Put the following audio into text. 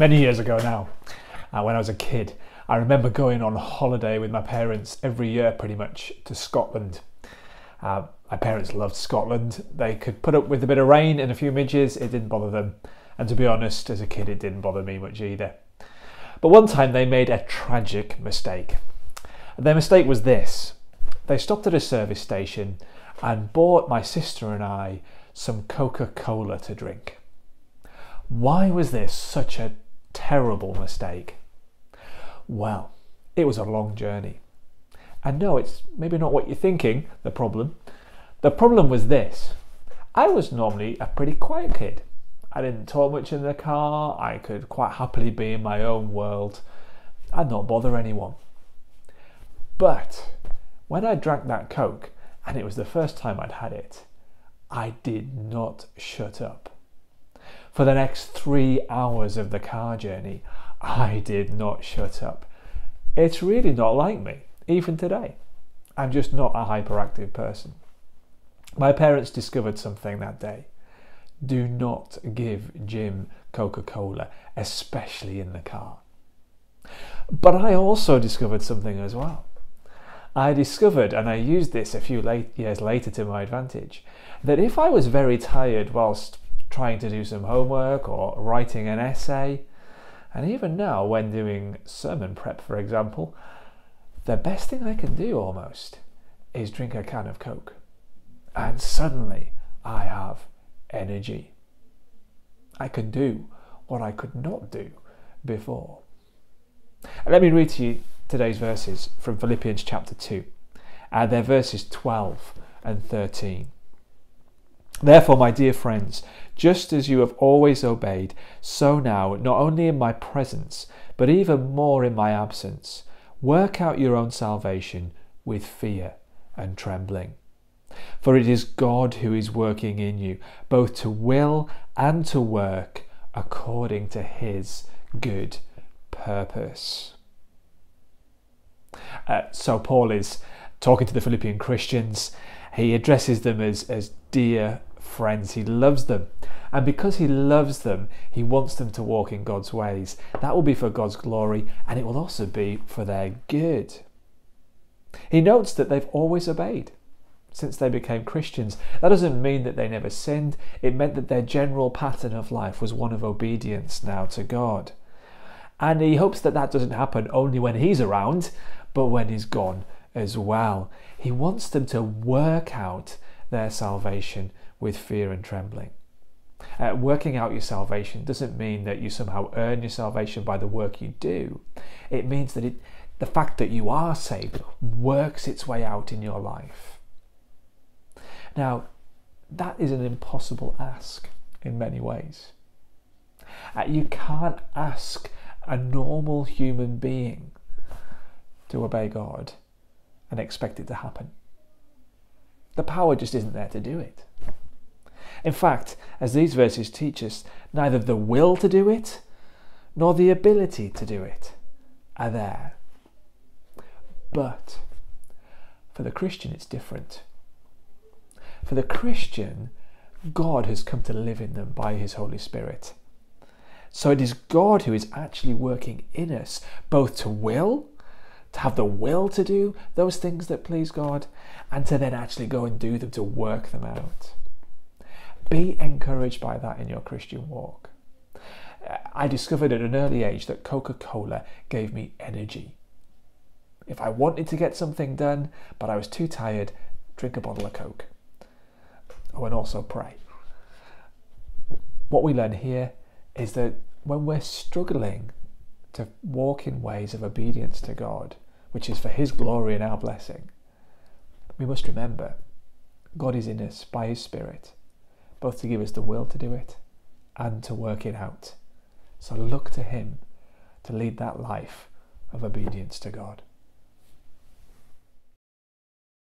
Many years ago now, when I was a kid, I remember going on holiday with my parents every year pretty much to Scotland. My parents loved Scotland. They could put up with a bit of rain and a few midges, it didn't bother them. And to be honest, as a kid it didn't bother me much either. But one time they made a tragic mistake. Their mistake was this. They stopped at a service station and bought my sister and I some Coca-Cola to drink. Why was this such a terrible mistake? Well, it was a long journey. And no, it's maybe not what you're thinking, the problem. The problem was this. I was normally a pretty quiet kid. I didn't talk much in the car. I could quite happily be in my own world and not bother anyone. But when I drank that Coke, and it was the first time I'd had it, I did not shut up. For the next 3 hours of the car journey, I did not shut up. It's really not like me, even today. I'm just not a hyperactive person. My parents discovered something that day. Do not give Jim Coca-Cola, especially in the car. But I also discovered something as well. I discovered, and I used this a few years later to my advantage, that if I was very tired whilst trying to do some homework or writing an essay, and even now when doing sermon prep, for example, the best thing I can do almost is drink a can of Coke. And suddenly I have energy. I can do what I could not do before. Let me read to you today's verses from Philippians chapter 2. They're verses 12 and 13. Therefore, my dear friends, just as you have always obeyed, so now, not only in my presence, but even more in my absence, work out your own salvation with fear and trembling. For it is God who is working in you, both to will and to work according to his good purpose. So Paul is talking to the Philippian Christians. He addresses them as dear friends. He loves them. And because he loves them, he wants them to walk in God's ways. That will be for God's glory, and it will also be for their good. He notes that they've always obeyed since they became Christians. That doesn't mean that they never sinned. It meant that their general pattern of life was one of obedience now to God. And he hopes that that doesn't happen only when he's around, but when he's gone as well. He wants them to work out their salvation with fear and trembling. Working out your salvation doesn't mean that you somehow earn your salvation by the work you do. It means that the fact that you are saved works its way out in your life. Now, that is an impossible ask in many ways. You can't ask a normal human being to obey God and expect it to happen. The power just isn't there to do it. In fact, as these verses teach us, neither the will to do it nor the ability to do it are there. But for the Christian, it's different. For the Christian, God has come to live in them by his Holy Spirit. So it is God who is actually working in us, both to have the will to do those things that please God, and to then actually go and do them, to work them out. Be encouraged by that in your Christian walk. I discovered at an early age that Coca-Cola gave me energy. If I wanted to get something done, but I was too tired, drink a bottle of Coke. Oh, and also pray. What we learn here is that when we're struggling to walk in ways of obedience to God, which is for his glory and our blessing, we must remember God is in us by his Spirit, both to give us the will to do it and to work it out. So look to him to lead that life of obedience to God.